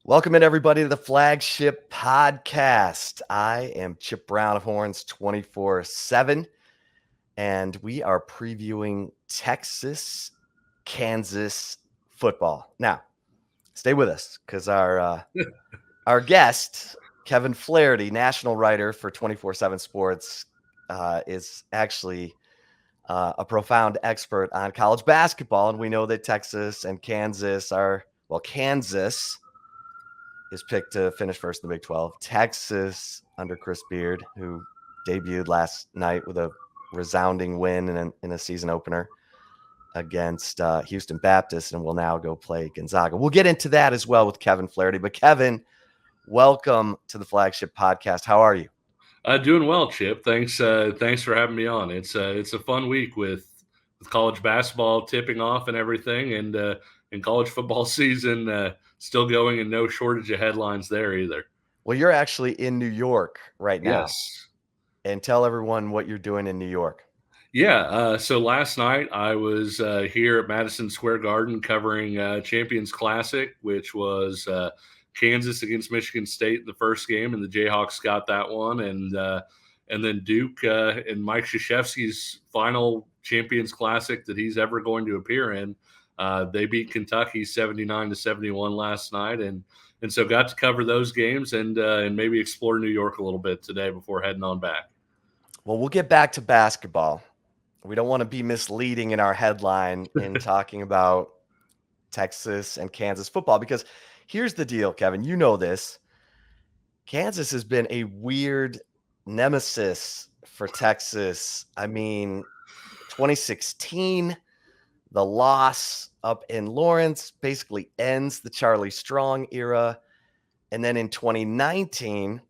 Welcome in, everybody, to the Flagship podcast. I am Chip Brown of Horns 24/7, and we are previewing Texas, Kansas football. Now, stay with us because our guest, Kevin Flaherty, national writer for 24/7 Sports, is actually a profound expert on college basketball, and we know that Texas and Kansas Kansas is picked to finish first in the Big 12. Texas, under Chris Beard, who debuted last night with a resounding win in a season opener against Houston Baptist, and will now go play Gonzaga. We'll get into that as well with Kevin Flaherty. But Kevin, welcome to the Flagship podcast. How are you? Doing well, Chip. Thanks for having me on. It's a fun week with college basketball tipping off and everything, and college football season still going, and no shortage of headlines there either. Well, you're actually in New York right now. Yes. And tell everyone what you're doing in New York. Yeah. So last night I was here at Madison Square Garden covering Champions Classic, which was Kansas against Michigan State in the first game, and the Jayhawks got that one, and then Duke and Mike Krzyzewski's final Champions Classic that he's ever going to appear in. They beat Kentucky 79-71 last night, and so got to cover those games and maybe explore New York a little bit today before heading on back. Well, we'll get back to basketball. We don't want to be misleading in our headline in talking about Texas and Kansas football, because here's the deal, Kevin. You know this. Kansas has been a weird nemesis for Texas. I mean, 2016, the loss up in Lawrence basically ends the Charlie Strong era. And then in 2019,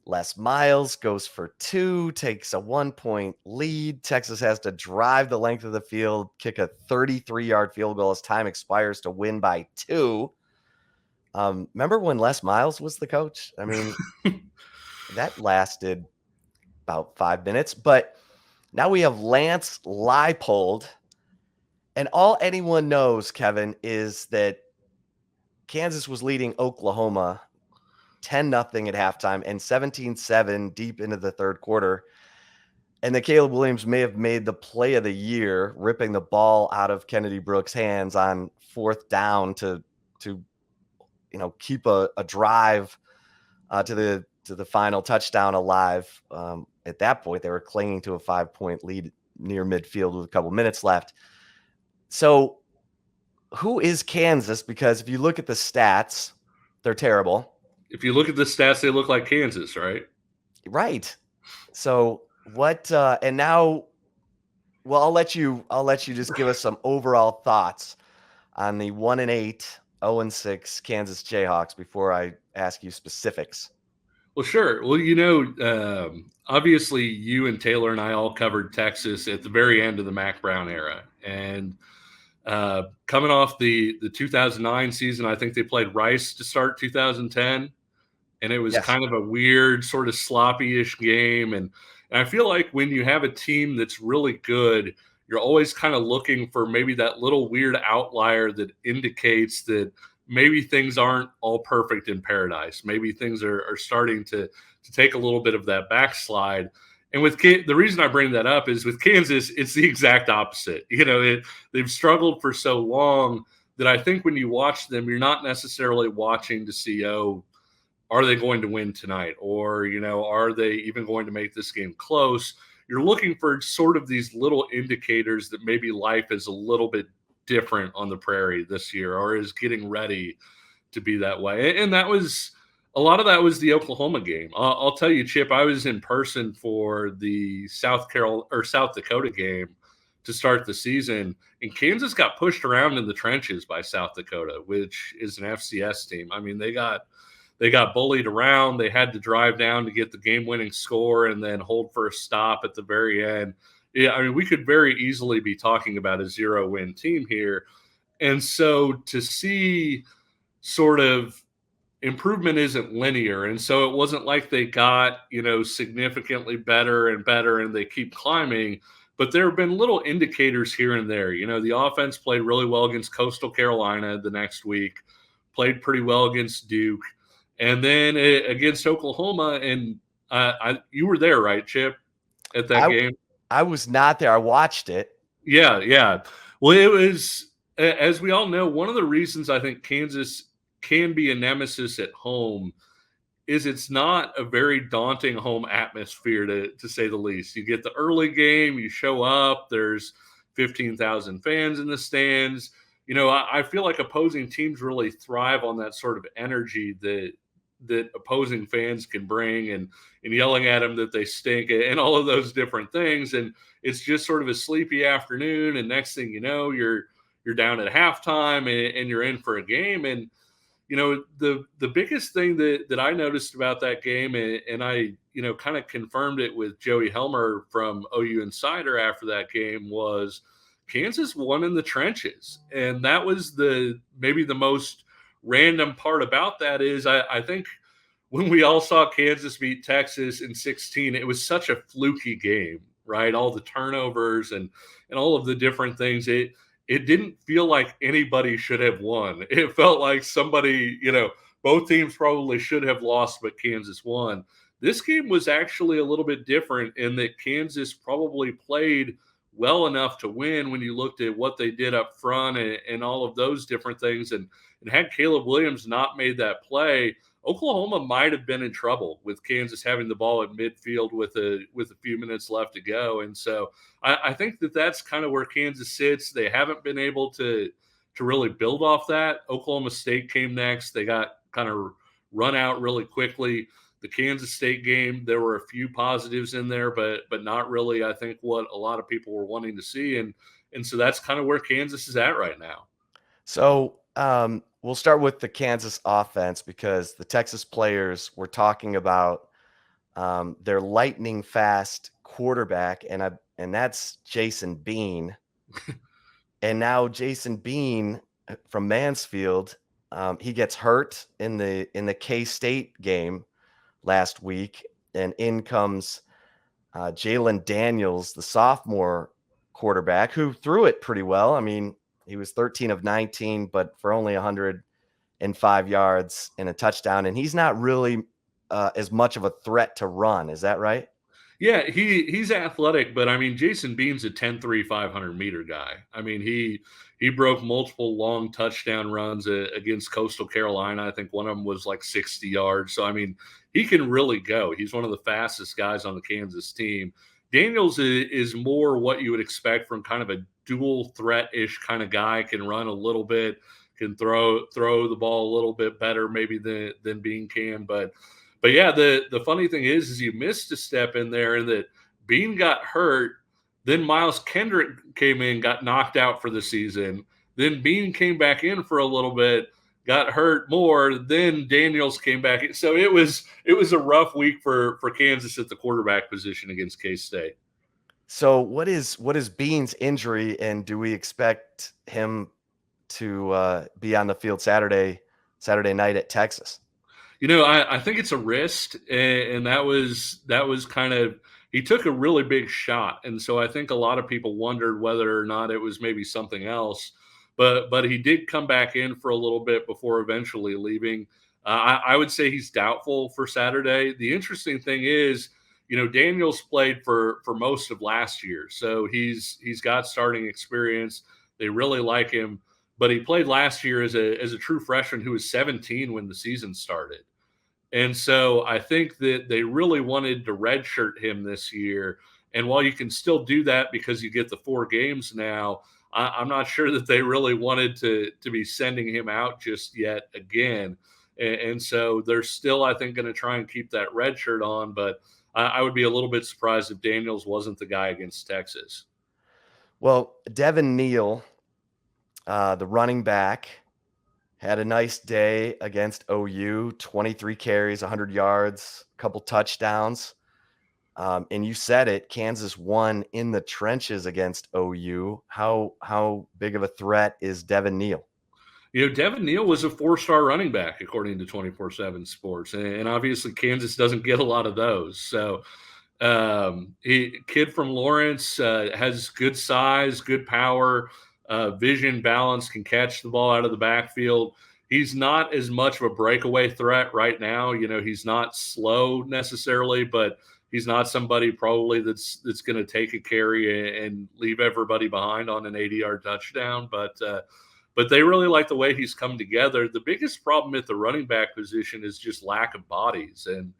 Les Miles goes for 2, takes a 1-point lead. Texas has to drive the length of the field, kick a 33-yard field goal as time expires to win by 2. Remember when Les Miles was the coach? I mean, that lasted about 5 minutes. But now we have Lance Lippold. And all anyone knows, Kevin, is that Kansas was leading Oklahoma 10-0 at halftime and 17-7 deep into the third quarter. And that Caleb Williams may have made the play of the year, ripping the ball out of Kennedy Brooks' hands on fourth down to keep a drive to the final touchdown alive. At that point, they were clinging to a 5-point lead near midfield with a couple minutes left. So who is Kansas? Because if you look at the stats, they're terrible. If you look at the stats, they look like Kansas, right? Right. So what? And now, well, I'll let you just give us some overall thoughts on the 1-8, 0-6 Kansas Jayhawks before I ask you specifics. Well, sure. Well, obviously you and Taylor and I all covered Texas at the very end of the Mac Brown era. And coming off the 2009 season, I think they played Rice to start 2010. And it was kind of a weird sort of sloppy-ish game. And I feel like when you have a team that's really good, you're always kind of looking for maybe that little weird outlier that indicates that maybe things aren't all perfect in paradise. Maybe things are starting to take a little bit of that backslide. And the reason I bring that up is with Kansas, it's the exact opposite. They've struggled for so long that I think when you watch them, you're not necessarily watching to see, are they going to win tonight? Or, are they even going to make this game close? You're looking for sort of these little indicators that maybe life is a little bit different on the prairie this year, or is getting ready to be that way. And a lot of that was the Oklahoma game. I'll tell you, Chip, I was in person for the South Dakota game to start the season, and Kansas got pushed around in the trenches by South Dakota, which is an FCS team. I mean, they got bullied around. They had to drive down to get the game-winning score and then hold for a stop at the very end. Yeah, I mean, we could very easily be talking about a 0-win team here. And so to see sort of improvement isn't linear. And so it wasn't like they got, significantly better and better and they keep climbing. But there have been little indicators here and there. The offense played really well against Coastal Carolina the next week. played pretty well against Duke, and then against Oklahoma. And you were there, right, Chip, at that I game? I was not there. I watched it. Yeah, yeah. Well, it was, as we all know, one of the reasons I think Kansas can be a nemesis at home is it's not a very daunting home atmosphere, to say the least. You get the early game, you show up, there's 15,000 fans in the stands. I feel like opposing teams really thrive on that sort of energy that opposing fans can bring, and yelling at them that they stink and all of those different things. And it's just sort of a sleepy afternoon, and next thing you know, you're down at halftime, and you're in for a game. And the biggest thing that I noticed about that game, and I kind of confirmed it with Joey Helmer from OU Insider after that game, was Kansas won in the trenches. And that was maybe the most random part about that. Is I think when we all saw Kansas beat Texas in 16, it was such a fluky game, right? All the turnovers and all of the different things. It didn't feel like anybody should have won. It felt like somebody, both teams probably should have lost, but Kansas won. This game was actually a little bit different in that Kansas probably played well enough to win when you looked at what they did up front and all of those different things. And had Caleb Williams not made that play, Oklahoma might have been in trouble with Kansas having the ball at midfield with a few minutes left to go. And so I think that's kind of where Kansas sits. They haven't been able to really build off that. Oklahoma State came next. They got kind of run out really quickly. The Kansas State game, there were a few positives in there, but not really, I think, what a lot of people were wanting to see. And so that's kind of where Kansas is at right now. So we'll start with the Kansas offense, because the Texas players were talking about their lightning fast quarterback, and that's Jason Bean. And now Jason Bean from Mansfield, he gets hurt in the K-State game last week, and in comes Jalen Daniels, the sophomore quarterback, who threw it pretty well. I mean, he was 13 of 19, but for only 105 yards and a touchdown, and he's not really as much of a threat to run. Is that right? Yeah, he's athletic, but I mean, Jason Bean's a 10-3, 500-meter guy. I mean, he broke multiple long touchdown runs against Coastal Carolina. I think one of them was like 60 yards. So, I mean, he can really go. He's one of the fastest guys on the Kansas team. Daniels is more what you would expect from kind of a dual threat-ish kind of guy. Can run a little bit, can throw the ball a little bit better maybe than Bean can, but yeah, the funny thing is you missed a step in there, and that Bean got hurt. Then Miles Kendrick came in, got knocked out for the season. Then Bean came back in for a little bit, got hurt more. Then Daniels came back in. So it was a rough week for Kansas at the quarterback position against K-State. So what is Bean's injury, and do we expect him to be on the field Saturday night at Texas? I think it's a wrist, and that was kind of, he took a really big shot, and so I think a lot of people wondered whether or not it was maybe something else, but he did come back in for a little bit before eventually leaving. I would say he's doubtful for Saturday. The interesting thing is, Daniels played for most of last year, so he's got starting experience. They really like him, but he played last year as a true freshman who was 17 when the season started. And so I think that they really wanted to redshirt him this year. And while you can still do that because you get the 4 games now, I'm not sure that they really wanted to be sending him out just yet again. And so they're still, I think, going to try and keep that red shirt on. But I would be a little bit surprised if Daniels wasn't the guy against Texas. Well, Devonneal, the running back, had a nice day against OU, 23 carries, 100 yards, a couple touchdowns. And you said it, Kansas won in the trenches against OU. How big of a threat is Devonneal? Devonneal was a 4-star running back, according to 24/7 Sports. And obviously Kansas doesn't get a lot of those. So kid from Lawrence, has good size, good power, vision, balance, can catch the ball out of the backfield. he's not as much of a breakaway threat right now. He's not slow necessarily, but he's not somebody probably that's going to take a carry and leave everybody behind on an 80-yard touchdown. But they really like the way he's come together. The biggest problem at the running back position is just lack of bodies. And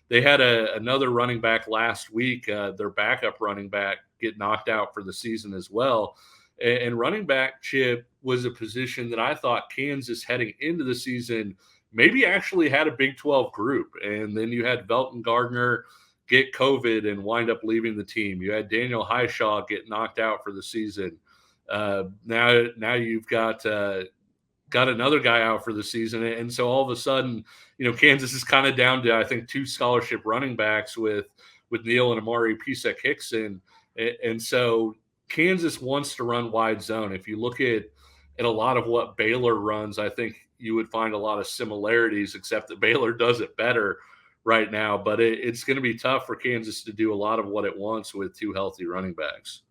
they had another running back last week, their backup running back, get knocked out for the season as well. And running back, Chip, was a position that I thought Kansas heading into the season maybe actually had a Big 12 group. And then you had Velton Gardner get COVID and wind up leaving the team. You had Daniel Highshaw get knocked out for the season. Now you've got another guy out for the season, and so all of a sudden, Kansas is kind of down to, I think, 2 scholarship running backs with Neal and Amari Pisek-Hickson, and so Kansas wants to run wide zone. If you look at a lot of what Baylor runs, I think you would find a lot of similarities, except that Baylor does it better right now. But it's going to be tough for Kansas to do a lot of what it wants with 2 healthy running backs.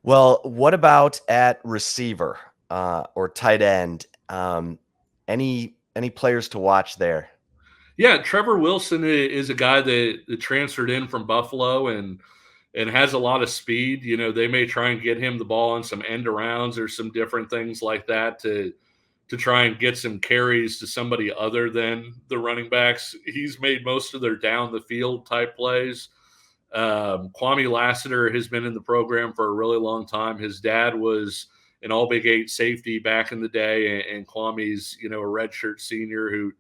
Well, what about at receiver or tight end? Any players to watch there? Yeah, Trevor Wilson is a guy that transferred in from Buffalo and has a lot of speed. They may try and get him the ball on some end arounds or some different things like that to try and get some carries to somebody other than the running backs. He's made most of their down the field type plays. Kwame Lassiter has been in the program for a really long time. His dad was an all Big 8 safety back in the day, and Kwame's, a redshirt senior who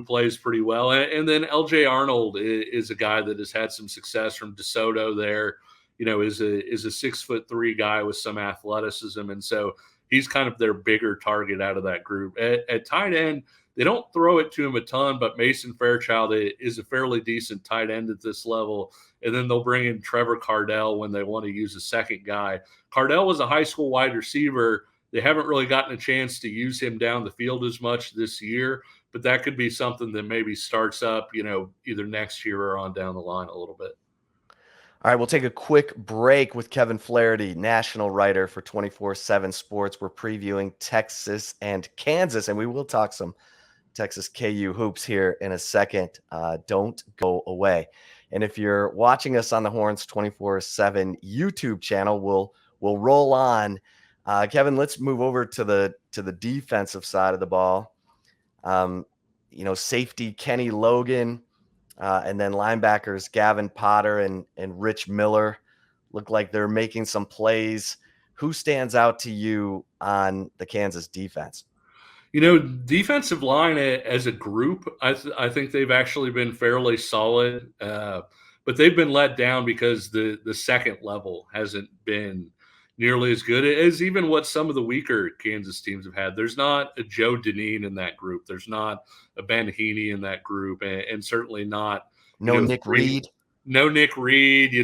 plays pretty well. And then LJ Arnold is a guy that has had some success from DeSoto there, is a 6'3" guy with some athleticism. And so he's kind of their bigger target out of that group. At tight end, they don't throw it to him a ton, but Mason Fairchild is a fairly decent tight end at this level. And then they'll bring in Trevor Cardell when they want to use a second guy. Cardell was a high school wide receiver. They haven't really gotten a chance to use him down the field as much this year, but that could be something that maybe starts up, either next year or on down the line a little bit. All right, we'll take a quick break with Kevin Flaherty, national writer for 24/7 Sports. We're previewing Texas and Kansas, and we will talk some Texas KU hoops here in a second. Don't go away. And if you're watching us on the Horns 24/7 YouTube channel, we'll roll on. Kevin, let's move over to the defensive side of the ball. Safety Kenny Logan, and then linebackers Gavin Potter and Rich Miller look like they're making some plays. Who stands out to you on the Kansas defense? Defensive line as a group, I think they've actually been fairly solid, but they've been let down because the second level hasn't been nearly as good as even what some of the weaker Kansas teams have had. There's not a Joe Deneen in that group. There's not a Ben Heaney in that group, and certainly not Nick Reed. No Nick Reed.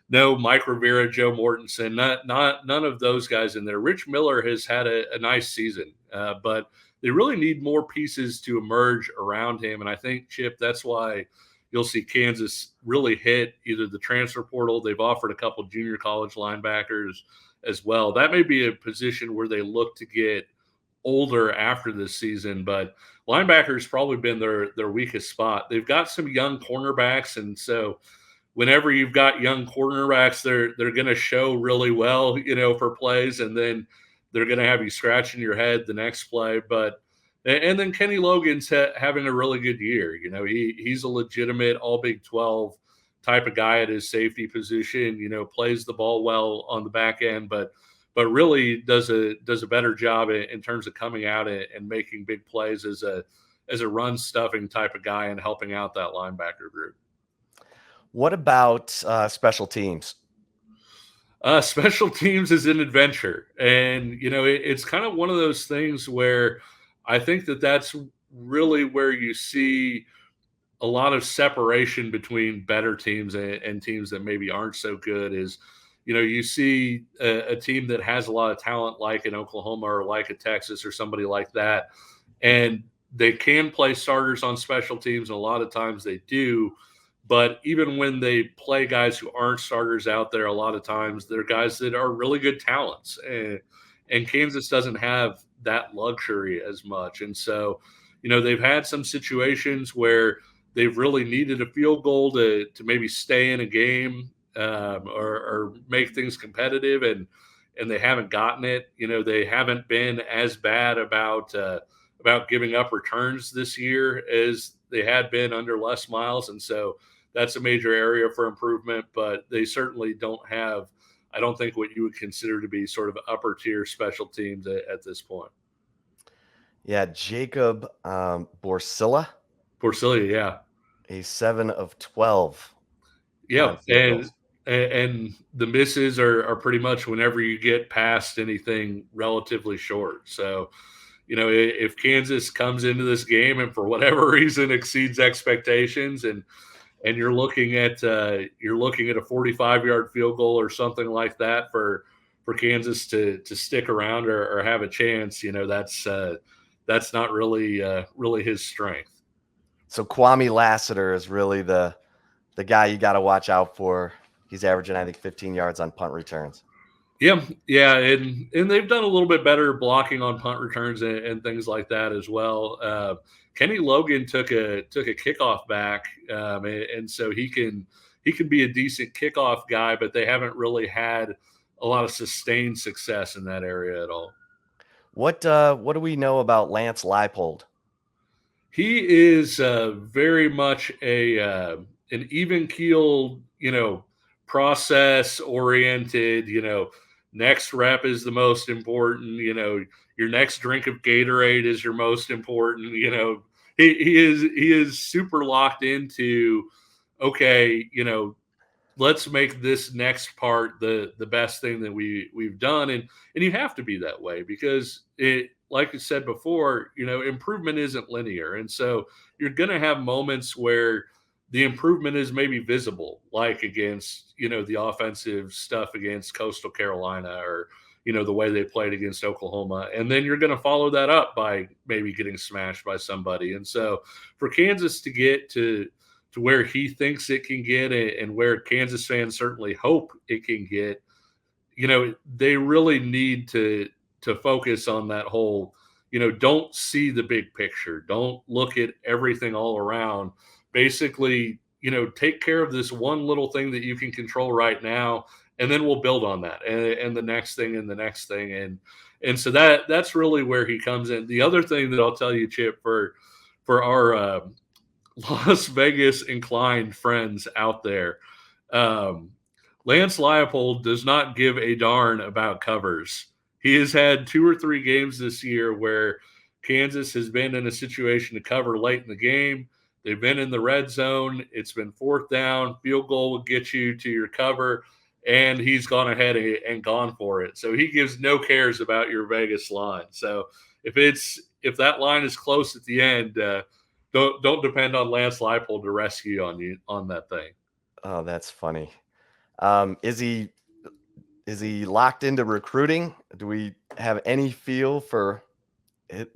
No Mike Rivera, Joe Mortensen, none of those guys in there. Rich Miller has had a nice season, but they really need more pieces to emerge around him. And I think, Chip, that's why you'll see Kansas really hit either the transfer portal. They've offered a couple of junior college linebackers as well. That may be a position where they look to get older after this season, but linebackers probably been their weakest spot. They've got some young cornerbacks, and so whenever you've got young cornerbacks, they're going to show really well, for plays, and then they're going to have you scratching your head the next play. And then Kenny Logan's having a really good year. He's a legitimate all Big 12 type of guy at his safety position. Plays the ball well on the back end, but really does a better job in terms of coming out and making big plays as a run stuffing type of guy and helping out that linebacker group. What about special teams? Special teams is an adventure. And, it's kind of one of those things where I think that's really where you see a lot of separation between better teams and teams that maybe aren't so good is, you see a team that has a lot of talent like an Oklahoma or like a Texas or somebody like that, and they can play starters on special teams, and a lot of times they do. But even when they play guys who aren't starters out there, a lot of times they're guys that are really good talents. And Kansas doesn't have that luxury as much. And so, they've had some situations where they've really needed a field goal to maybe stay in a game, or make things competitive, and they haven't gotten it. They haven't been as bad about giving up returns this year as they had been under Les Miles, and so that's a major area for improvement. But they certainly don't have, I don't think, what you would consider to be sort of upper tier special teams at this point. Yeah, Jacob Borcilla. Porcilia, yeah. He's 7 of 12 Yeah, on field goals. and the misses are pretty much whenever you get past anything relatively short. So, if Kansas comes into this game and for whatever reason exceeds expectations, and you're looking at a 45-yard field goal or something like that for Kansas to stick around or have a chance, that's not really his strength. So Kwame Lassiter is really the guy you got to watch out for. He's averaging, I think, 15 yards on punt returns. Yeah, and they've done a little bit better blocking on punt returns and things like that as well. Kenny Logan took a kickoff back, and so he can be a decent kickoff guy, but they haven't really had a lot of sustained success in that area at all. What do we know about Lance Lippold? He is very much an even keel, process oriented. Next rep is the most important. Your next drink of Gatorade is your most important. He is super locked into, okay, let's make this next part the best thing that we've done, and you have to be that way because it, like I said before, improvement isn't linear, and so you're going to have moments where the improvement is maybe visible, like against the offensive stuff against Coastal Carolina, or the way they played against Oklahoma, and then you're going to follow that up by maybe getting smashed by somebody. And so for Kansas to get to where he thinks it can get, and where Kansas fans certainly hope it can get, they really need to focus on that whole, don't see the big picture. Don't look at everything all around. Basically, take care of this one little thing that you can control right now, and then we'll build on that and the next thing and the next thing. And so that's really where he comes in. The other thing that I'll tell you, Chip, for our Las Vegas inclined friends out there, Lance Lippold does not give a darn about covers. He has had 2 or 3 games this year where Kansas has been in a situation to cover late in the game. They've been in the red zone. It's been 4th down. Field goal will get you to your cover, and he's gone ahead and gone for it. So he gives no cares about your Vegas line. So if that line is close at the end, don't depend on Lance Lippold to rescue on that thing. Oh, that's funny. Is he locked into recruiting? Do we have any feel for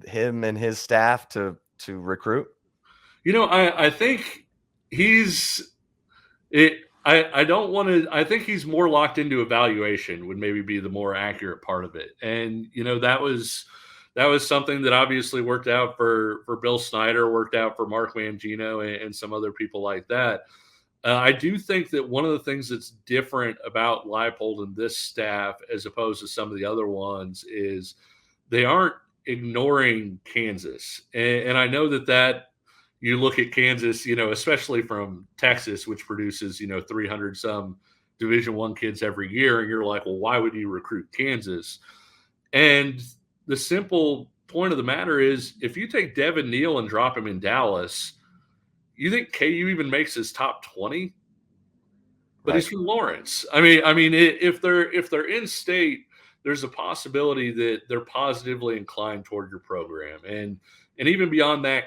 him and his staff to recruit? I think he's it. I don't want to. I think he's more locked into evaluation would maybe be the more accurate part of it. And that was something that obviously worked out for Bill Snyder, worked out for Mark Mangino, and some other people like that. I do think that one of the things that's different about Lippold and this staff, as opposed to some of the other ones, is they aren't ignoring Kansas. And I know that you look at Kansas, especially from Texas, which produces, 300 some Division I kids every year. And you're like, well, why would you recruit Kansas? And the simple point of the matter is, if you take Devonneal and drop him in Dallas, you think KU even makes his top 20? But he's from Lawrence. I mean, if they're in state, there's a possibility that they're positively inclined toward your program. And even beyond that,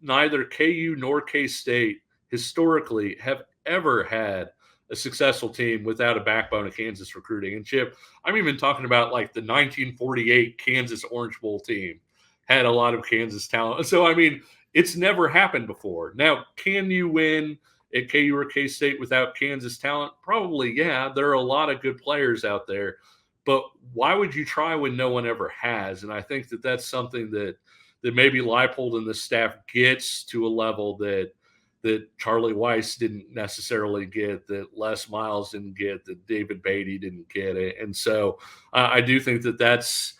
neither KU nor K-State historically have ever had a successful team without a backbone of Kansas recruiting. And Chip, I'm even talking about like the 1948 Kansas Orange Bowl team had a lot of Kansas talent. So, I mean, it's never happened before. Now, can you win at KU or K-State without Kansas talent? Probably, yeah. There are a lot of good players out there. but why would you try when no one ever has? And I think that that's something that maybe Lippold and the staff gets to a level that Charlie Weiss didn't necessarily get, that Les Miles didn't get, that David Beatty didn't get it. And so I do think that that's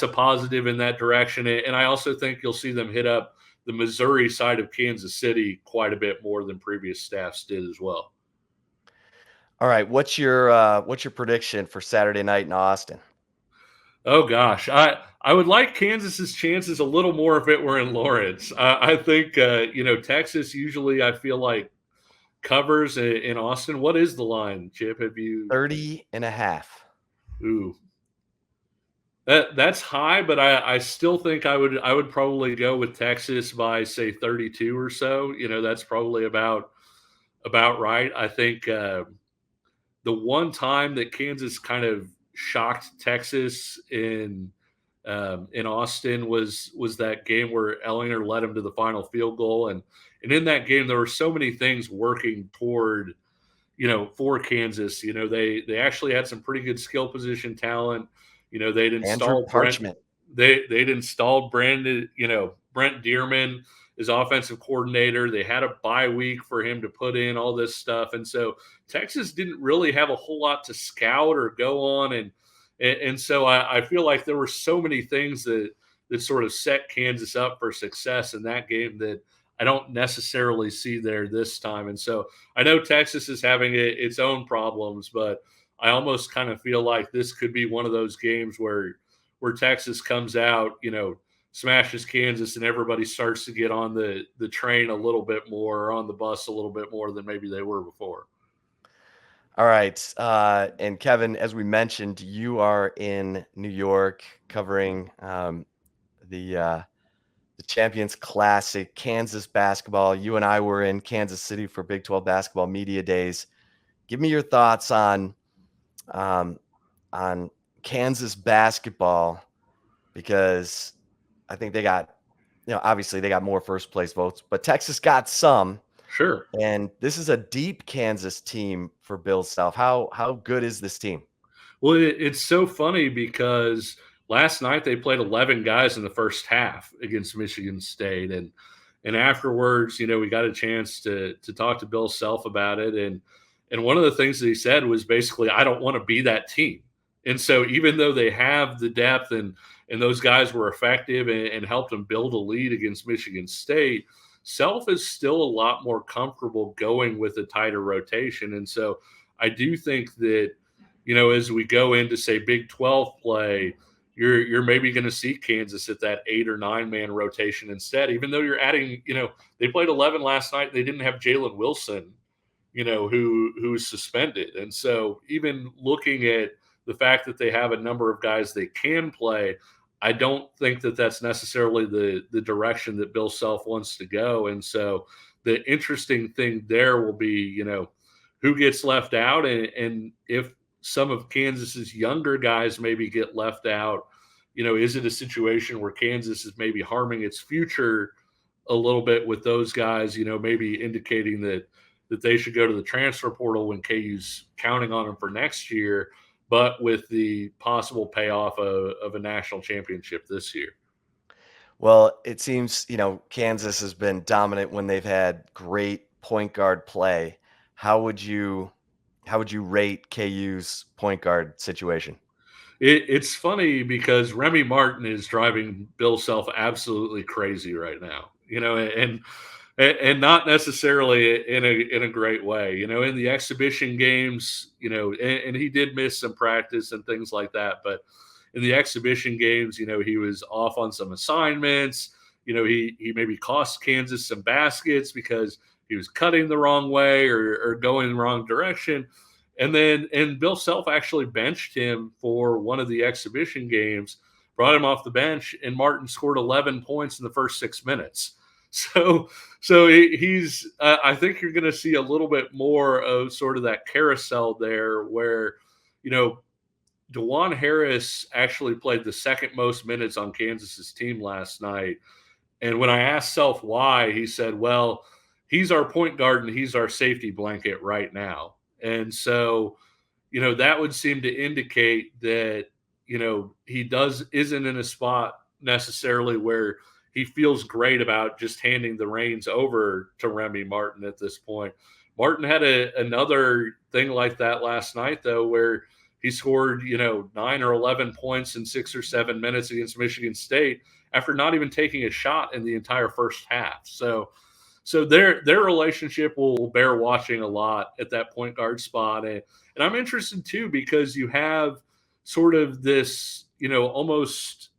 a positive in that direction. And I also think you'll see them hit up the Missouri side of Kansas City quite a bit more than previous staffs did as well. All right, what's your prediction for Saturday night in Austin? Oh gosh, I would like Kansas's chances a little more if it were in Lawrence. I think Texas usually I feel like covers in Austin. What is the line, Chip? Have you 30.5. Ooh, that's high, but I still think I would probably go with Texas by say 32 or so. That's probably about right. I think the one time that Kansas kind of shocked Texas in Austin was that game where Ellinger led him to the final field goal, and in that game there were so many things working toward for Kansas. They actually had some pretty good skill position talent. They'd Andrew installed Parchment. They'd installed Brent Dearman as offensive coordinator. They had a bye week for him to put in all this stuff, and so Texas didn't really have a whole lot to scout or go on, and so I feel like there were so many things that sort of set Kansas up for success in that game that I don't necessarily see there this time. And so I know Texas is having its own problems, but I almost kind of feel like this could be one of those games where Texas comes out, smashes Kansas, and everybody starts to get on the train a little bit more, or on the bus a little bit more than maybe they were before. All right. And Kevin, as we mentioned, you are in New York covering the Champions Classic, Kansas basketball. You and I were in Kansas City for Big 12 basketball media days. Give me your thoughts on Kansas basketball, because I think they got, obviously they got more first place votes, but Texas got some. Sure. And this is a deep Kansas team for Bill Self. How good is this team? Well, it's so funny because last night they played 11 guys in the first half against Michigan State, and afterwards, we got a chance to talk to Bill Self about it, and one of the things that he said was basically, I don't want to be that team. And so even though they have the depth and those guys were effective and helped them build a lead against Michigan State, Self is still a lot more comfortable going with a tighter rotation. And so I do think that, as we go into say Big 12 play, you're maybe going to see Kansas at that 8 or 9 man rotation instead, even though you're adding, they played 11 last night. They didn't have Jalen Wilson, who's suspended. And so even looking at the fact that they have a number of guys they can play, I don't think that that's necessarily the direction that Bill Self wants to go. And so the interesting thing there will be, who gets left out, and if some of Kansas's younger guys maybe get left out, is it a situation where Kansas is maybe harming its future a little bit with those guys, maybe indicating that they should go to the transfer portal when KU's counting on them for next year, but with the possible payoff of a national championship this year? Well, it seems, Kansas has been dominant when they've had great point guard play. How would you rate KU's point guard situation? It's funny because Remy Martin is driving Bill Self absolutely crazy right now, and not necessarily in a great way. In the exhibition games, and he did miss some practice and things like that, but in the exhibition games, he was off on some assignments. He maybe cost Kansas some baskets because he was cutting the wrong way or going the wrong direction. And Bill Self actually benched him for one of the exhibition games, brought him off the bench, and Martin scored 11 points in the first 6 minutes. So he's. I think you're going to see a little bit more of sort of that carousel there, where DeJuan Harris actually played the second most minutes on Kansas's team last night. And when I asked Self why, he said, "Well, he's our point guard and he's our safety blanket right now." And so, that would seem to indicate that, he isn't in a spot necessarily where he feels great about just handing the reins over to Remy Martin at this point. Martin had another thing like that last night, though, where he scored, 9 or 11 points in 6 or 7 minutes against Michigan State after not even taking a shot in the entire first half. So their relationship will bear watching a lot at that point guard spot. And I'm interested too, because you have sort of this, almost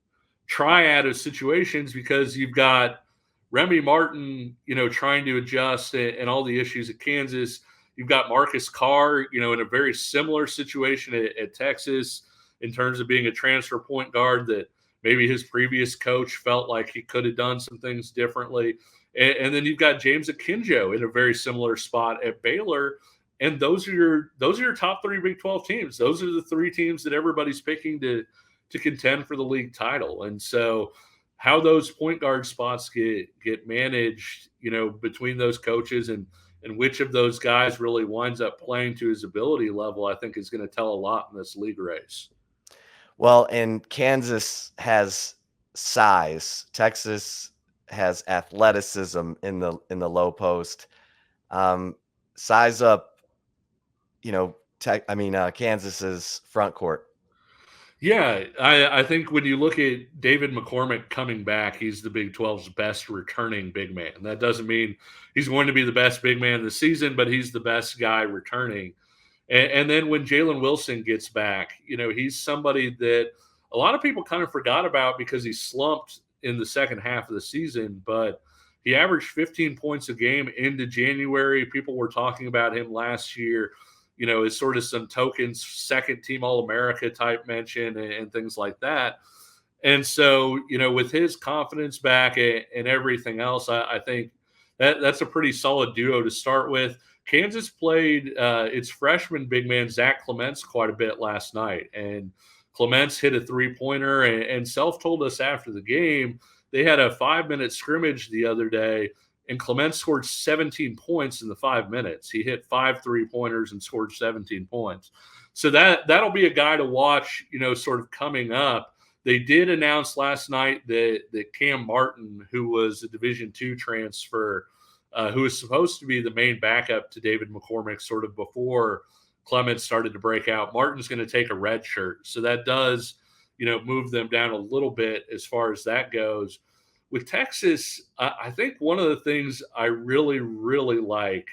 triad of situations, because you've got Remy Martin, trying to adjust and all the issues at Kansas. You've got Marcus Carr, in a very similar situation at Texas in terms of being a transfer point guard that maybe his previous coach felt like he could have done some things differently. And then you've got James Akinjo in a very similar spot at Baylor. And those are your top 3 Big 12 teams. Those are the 3 teams that everybody's picking to contend for the league title. And so how those point guard spots get managed, between those coaches and which of those guys really winds up playing to his ability level, I think is going to tell a lot in this league race. Well, and Kansas has size. Texas has athleticism in the low post. Size up, Kansas's front court. Yeah, I think when you look at David McCormick coming back, he's the Big 12's best returning big man. That doesn't mean he's going to be the best big man of the season, but he's the best guy returning. And then when Jalen Wilson gets back, he's somebody that a lot of people kind of forgot about because he slumped in the second half of the season, but he averaged 15 points a game into January. People were talking about him last year, as sort of some tokens, second team All-America type mention and things like that. And so, with his confidence back and everything else, I think that's a pretty solid duo to start with. Kansas played its freshman big man, Zach Clements, quite a bit last night. And Clements hit a 3-pointer, and Self told us after the game they had a 5-minute scrimmage the other day, and Clements scored 17 points in the 5 minutes. He hit 5 3-pointers and scored 17 points. So that'll be a guy to watch, sort of coming up. They did announce last night that Cam Martin, who was a Division II transfer, who was supposed to be the main backup to David McCormick sort of before Clements started to break out, Martin's going to take a red shirt. So that does, move them down a little bit as far as that goes. With Texas, I think one of the things I really, really like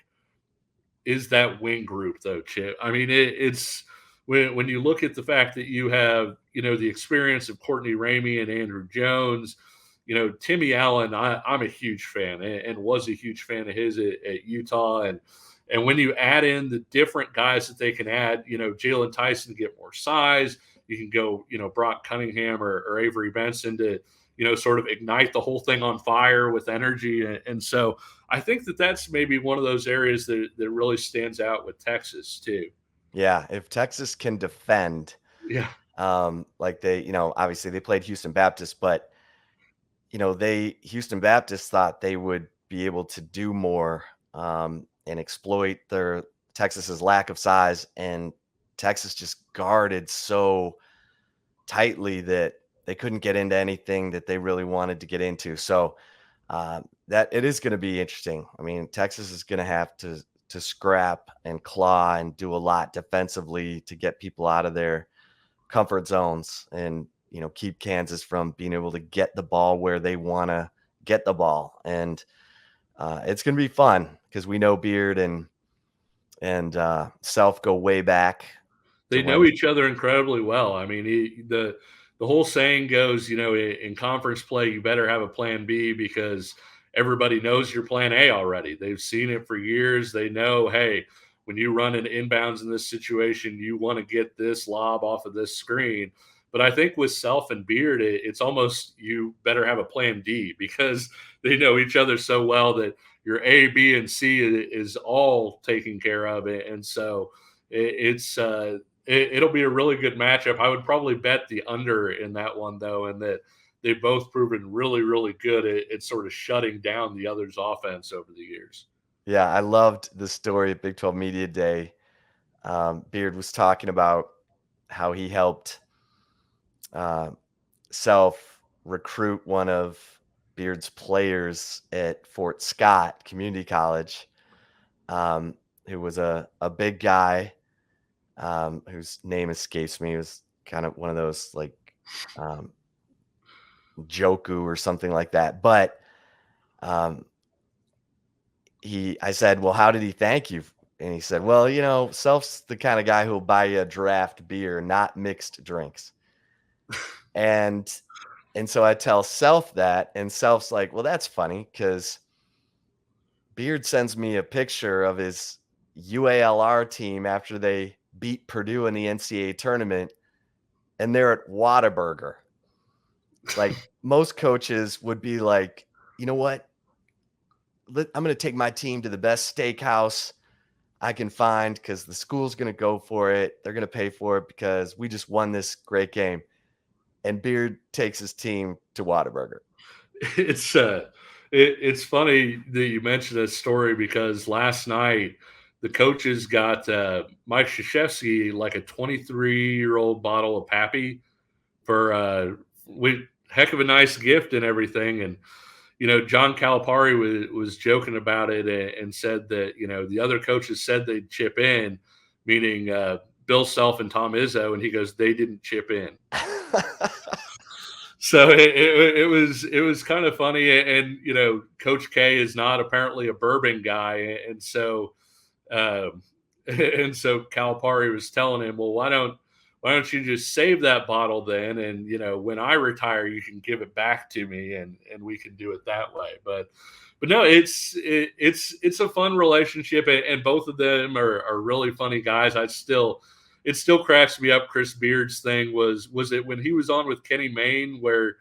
is that wing group, though, Chip. I mean, it's when you look at the fact that you have, the experience of Courtney Ramey and Andrew Jones, Timmy Allen, I'm a huge fan and was a huge fan of his at Utah. And when you add in the different guys that they can add, Jalen Tyson to get more size, you can go, Brock Cunningham or Avery Benson to, sort of ignite the whole thing on fire with energy. And so I think that's maybe one of those areas that really stands out with Texas too. Yeah, if Texas can defend, yeah, like they, obviously they played Houston Baptist, but Houston Baptist thought they would be able to do more and exploit their Texas's lack of size, and Texas just guarded so tightly that they couldn't get into anything that they really wanted to get into. So that it is going to be interesting. I mean, Texas is going to have to scrap and claw and do a lot defensively to get people out of their comfort zones and keep Kansas from being able to get the ball where they want to get the ball. And it's going to be fun because we know Beard and Self go way back. They know each other incredibly well. I mean, the whole saying goes, in conference play, you better have a plan B because everybody knows your plan A already. They've seen it for years. They know, hey, when you run an inbounds in this situation, you want to get this lob off of this screen. But I think with Self and Beard, it's almost you better have a plan D because they know each other so well that your A, B, and C is all taken care of. And so it'll be a really good matchup. I would probably bet the under in that one, though, and that they've both proven really, really good at sort of shutting down the other's offense over the years. Yeah, I loved the story at Big 12 Media Day Beard was talking about how he helped Self recruit one of Beard's players at Fort Scott Community College, who was a big guy, whose name escapes me. He was kind of one of those like um, Joku or something like that. But um, I said, well, how did he thank you? And he said, well, Self's the kind of guy who'll buy you a draft beer, not mixed drinks. And so I tell Self that, and Self's like, well, that's funny because Beard sends me a picture of his UALR team after they beat Purdue in the NCAA tournament, and they're at Whataburger. Like most coaches would be like, you know what? I'm going to take my team to the best steakhouse I can find because the school's going to go for it. They're going to pay for it because we just won this great game. And Beard takes his team to Whataburger. It's funny that you mentioned this story because last night the coaches got Mike Krzyzewski like a 23-year-old bottle of Pappy for heck of a nice gift and everything. And John Calipari was joking about it and said that the other coaches said they'd chip in, meaning Bill Self and Tom Izzo, and he goes, they didn't chip in. So it was kind of funny, and Coach K is not apparently a bourbon guy, and so Calipari was telling him, well, why don't you just save that bottle then, and when I retire, you can give it back to me, and we can do it that way. But no, it's a fun relationship, and both of them are really funny guys. It still cracks me up. Chris Beard's thing was it when he was on with Kenny Mayne where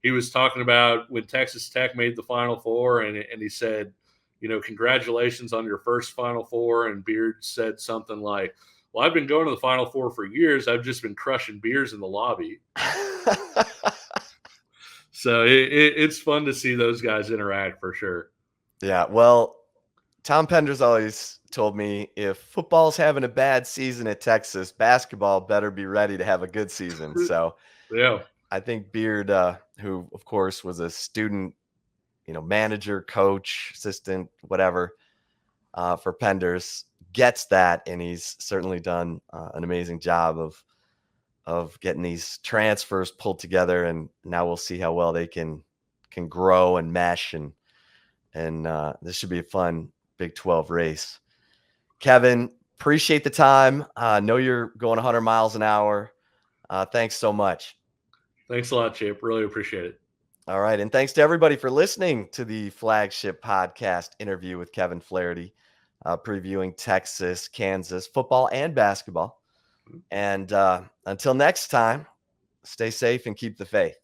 he was talking about when Texas Tech made the Final Four and he said, congratulations on your first Final Four. And Beard said something like, well, I've been going to the Final Four for years. I've just been crushing beers in the lobby. So it's fun to see those guys interact for sure. Yeah, well, Tom Penders always told me if football's having a bad season at Texas, basketball better be ready to have a good season. So yeah, I think Beard, who of course was a student, manager, coach, assistant, whatever, for Penders, gets that, and he's certainly done an amazing job of getting these transfers pulled together. And now we'll see how well they can grow and mesh, and this should be a fun Big 12 race. Kevin, appreciate the time. Know you're going 100 miles an hour. Thanks so much. Thanks a lot, Chip. Really appreciate it. All right. And thanks to everybody for listening to the Flagship podcast interview with Kevin Flaherty, previewing Texas, Kansas football and basketball. And until next time, stay safe and keep the faith.